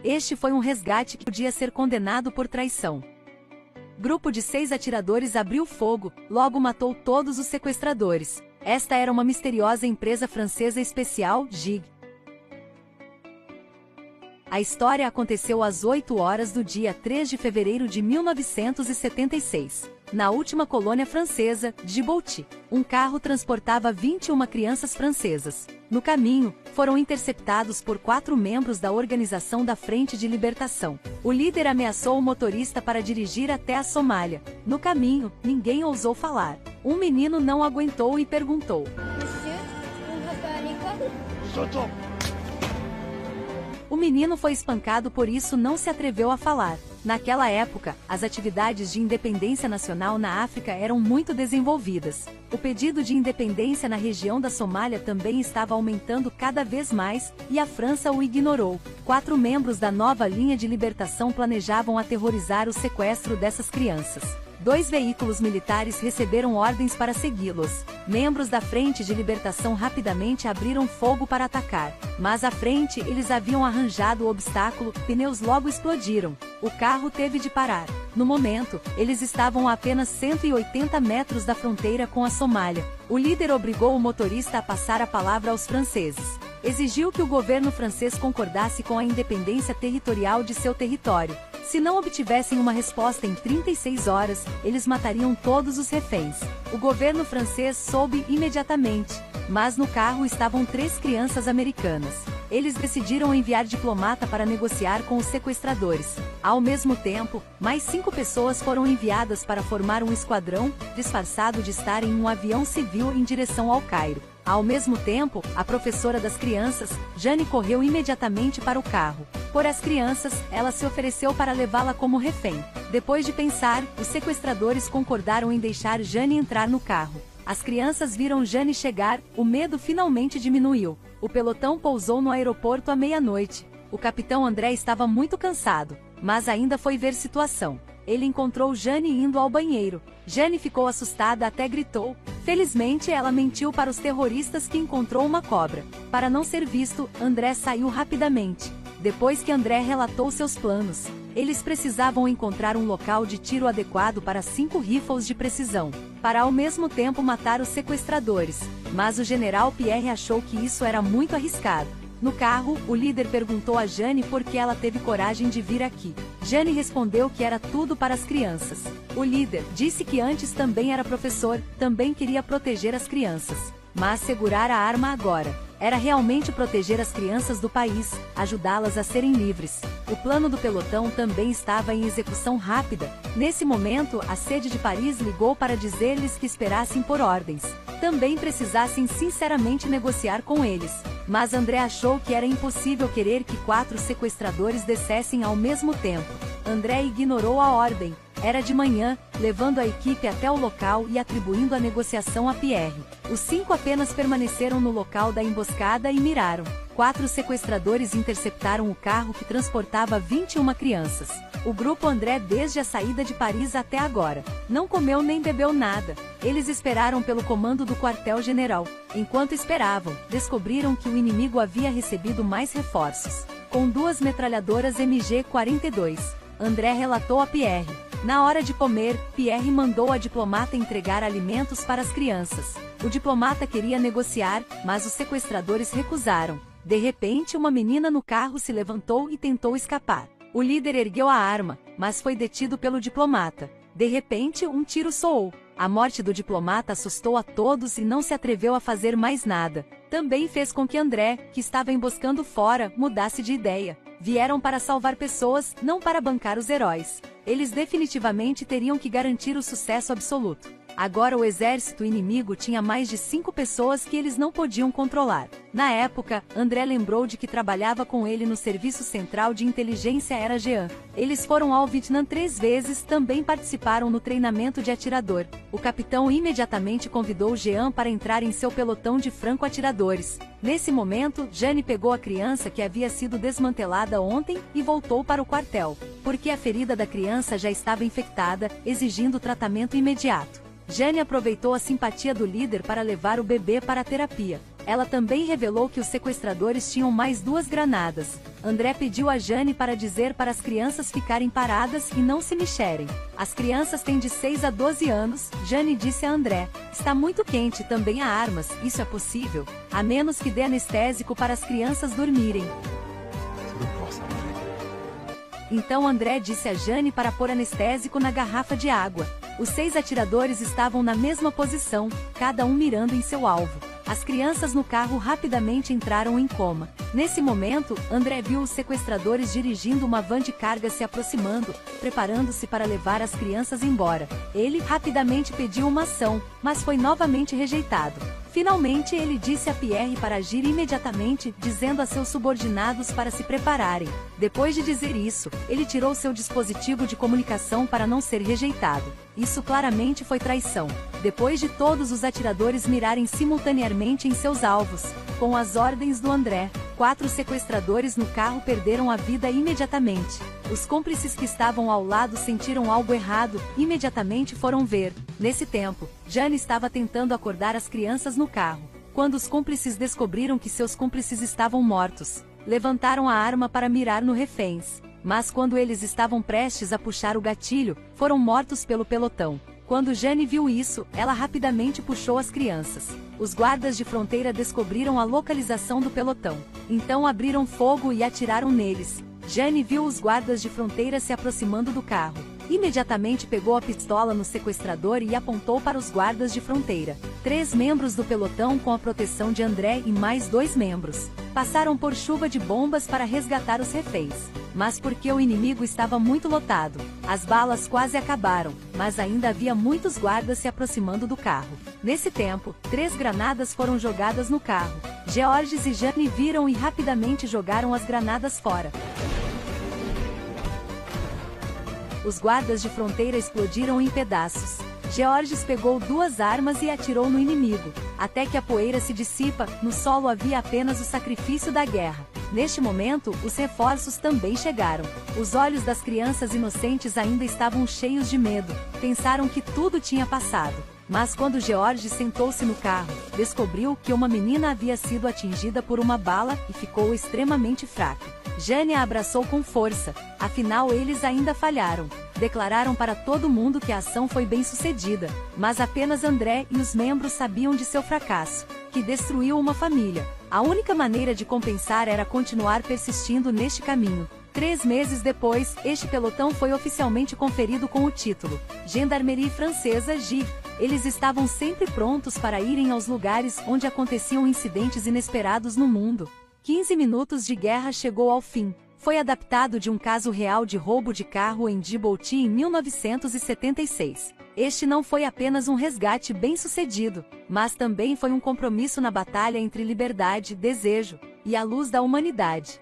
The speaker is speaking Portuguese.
Este foi um resgate que podia ser condenado por traição. Grupo de 6 atiradores abriu fogo, logo matou todos os sequestradores. Esta era uma misteriosa empresa francesa especial, GIG. A história aconteceu às 8 horas do dia 3 de fevereiro de 1976. Na última colônia francesa, Djibouti, um carro transportava 21 crianças francesas. No caminho, foram interceptados por 4 membros da Organização da Frente de Libertação. O líder ameaçou o motorista para dirigir até a Somália. No caminho, ninguém ousou falar. Um menino não aguentou e perguntou: Monsieur, on va pas à l'école? O menino foi espancado, por isso não se atreveu a falar. Naquela época, as atividades de independência nacional na África eram muito desenvolvidas. O pedido de independência na região da Somália também estava aumentando cada vez mais, e a França o ignorou. 4 membros da nova linha de libertação planejavam aterrorizar o sequestro dessas crianças. 2 veículos militares receberam ordens para segui-los. Membros da Frente de Libertação rapidamente abriram fogo para atacar, mas à frente eles haviam arranjado o obstáculo, pneus logo explodiram. O carro teve de parar. No momento, eles estavam a apenas 180 metros da fronteira com a Somália. O líder obrigou o motorista a passar a palavra aos franceses. Exigiu que o governo francês concordasse com a independência territorial de seu território. Se não obtivessem uma resposta em 36 horas, eles matariam todos os reféns. O governo francês soube imediatamente, mas no carro estavam 3 crianças americanas. Eles decidiram enviar diplomata para negociar com os sequestradores. Ao mesmo tempo, mais 5 pessoas foram enviadas para formar um esquadrão, disfarçado de estar em um avião civil em direção ao Cairo. Ao mesmo tempo, a professora das crianças, Jane, correu imediatamente para o carro. Por as crianças, ela se ofereceu para levá-la como refém. Depois de pensar, os sequestradores concordaram em deixar Jane entrar no carro. As crianças viram Jane chegar, o medo finalmente diminuiu. O pelotão pousou no aeroporto à meia-noite. O capitão André estava muito cansado, mas ainda foi ver situação. Ele encontrou Jane indo ao banheiro. Jane ficou assustada, até gritou. Felizmente, ela mentiu para os terroristas que encontrou uma cobra. Para não ser visto, André saiu rapidamente. Depois que André relatou seus planos, eles precisavam encontrar um local de tiro adequado para 5 rifles de precisão, para ao mesmo tempo matar os sequestradores. Mas o general Pierre achou que isso era muito arriscado. No carro, o líder perguntou a Jane por que ela teve coragem de vir aqui. Jane respondeu que era tudo para as crianças. O líder disse que antes também era professor, também queria proteger as crianças. Mas segurar a arma agora era realmente proteger as crianças do país, ajudá-las a serem livres. O plano do pelotão também estava em execução rápida. Nesse momento, a sede de Paris ligou para dizer-lhes que esperassem por ordens. Também precisassem sinceramente negociar com eles. Mas André achou que era impossível querer que 4 sequestradores descessem ao mesmo tempo. André ignorou a ordem. Era de manhã, levando a equipe até o local e atribuindo a negociação a Pierre. Os 5 apenas permaneceram no local da emboscada e miraram. 4 sequestradores interceptaram o carro que transportava 21 crianças. O grupo André, desde a saída de Paris até agora, não comeu nem bebeu nada. Eles esperaram pelo comando do quartel-general. Enquanto esperavam, descobriram que o inimigo havia recebido mais reforços. Com 2 metralhadoras MG-42. André relatou a Pierre. Na hora de comer, Pierre mandou a diplomata entregar alimentos para as crianças. O diplomata queria negociar, mas os sequestradores recusaram. De repente, uma menina no carro se levantou e tentou escapar. O líder ergueu a arma, mas foi detido pelo diplomata. De repente, um tiro soou. A morte do diplomata assustou a todos e não se atreveu a fazer mais nada. Também fez com que André, que estava emboscando fora, mudasse de ideia. Vieram para salvar pessoas, não para bancar os heróis. Eles definitivamente teriam que garantir o sucesso absoluto. Agora o exército inimigo tinha mais de 5 pessoas que eles não podiam controlar. Na época, André lembrou de que trabalhava com ele no Serviço Central de Inteligência Era Jean. Eles foram ao Vietnã 3 vezes, também participaram no treinamento de atirador. O capitão imediatamente convidou Jean para entrar em seu pelotão de franco-atiradores. Nesse momento, Jane pegou a criança que havia sido desmantelada ontem e voltou para o quartel, porque a ferida da criança já estava infectada, exigindo tratamento imediato. Jane aproveitou a simpatia do líder para levar o bebê para a terapia. Ela também revelou que os sequestradores tinham mais 2 granadas. André pediu a Jane para dizer para as crianças ficarem paradas e não se mexerem. As crianças têm de 6 a 12 anos, Jane disse a André. Está muito quente, também há armas, isso é possível? A menos que dê anestésico para as crianças dormirem. Então André disse a Jane para pôr anestésico na garrafa de água. Os 6 atiradores estavam na mesma posição, cada um mirando em seu alvo. As crianças no carro rapidamente entraram em coma. Nesse momento, André viu os sequestradores dirigindo uma van de carga se aproximando, preparando-se para levar as crianças embora. Ele rapidamente pediu uma ação, mas foi novamente rejeitado. Finalmente ele disse a Pierre para agir imediatamente, dizendo a seus subordinados para se prepararem. Depois de dizer isso, ele tirou seu dispositivo de comunicação para não ser rejeitado. Isso claramente foi traição. Depois de todos os atiradores mirarem simultaneamente em seus alvos, com as ordens do André, 4 sequestradores no carro perderam a vida imediatamente. Os cúmplices que estavam ao lado sentiram algo errado, imediatamente foram ver. Nesse tempo, Jane estava tentando acordar as crianças no carro. Quando os cúmplices descobriram que seus cúmplices estavam mortos, levantaram a arma para mirar no reféns. Mas quando eles estavam prestes a puxar o gatilho, foram mortos pelo pelotão. Quando Jane viu isso, ela rapidamente puxou as crianças. Os guardas de fronteira descobriram a localização do pelotão. Então abriram fogo e atiraram neles. Jane viu os guardas de fronteira se aproximando do carro. Imediatamente pegou a pistola no sequestrador e apontou para os guardas de fronteira. 3 membros do pelotão com a proteção de André e mais 2 membros passaram por chuva de bombas para resgatar os reféns. Mas porque o inimigo estava muito lotado, as balas quase acabaram, mas ainda havia muitos guardas se aproximando do carro. Nesse tempo, 3 granadas foram jogadas no carro. Georges e Jane viram e rapidamente jogaram as granadas fora. Os guardas de fronteira explodiram em pedaços. Georges pegou 2 armas e atirou no inimigo. Até que a poeira se dissipa, no solo havia apenas o sacrifício da guerra. Neste momento, os reforços também chegaram. Os olhos das crianças inocentes ainda estavam cheios de medo. Pensaram que tudo tinha passado. Mas quando George sentou-se no carro, descobriu que uma menina havia sido atingida por uma bala e ficou extremamente fraca. Jane a abraçou com força, afinal eles ainda falharam. Declararam para todo mundo que a ação foi bem sucedida, mas apenas André e os membros sabiam de seu fracasso, que destruiu uma família. A única maneira de compensar era continuar persistindo neste caminho. 3 meses depois, este pelotão foi oficialmente conferido com o título Gendarmerie Francesa GIF. Eles estavam sempre prontos para irem aos lugares onde aconteciam incidentes inesperados no mundo. 15 minutos de guerra chegou ao fim. Foi adaptado de um caso real de roubo de carro em Djibouti em 1976. Este não foi apenas um resgate bem-sucedido, mas também foi um compromisso na batalha entre liberdade, desejo e a luz da humanidade.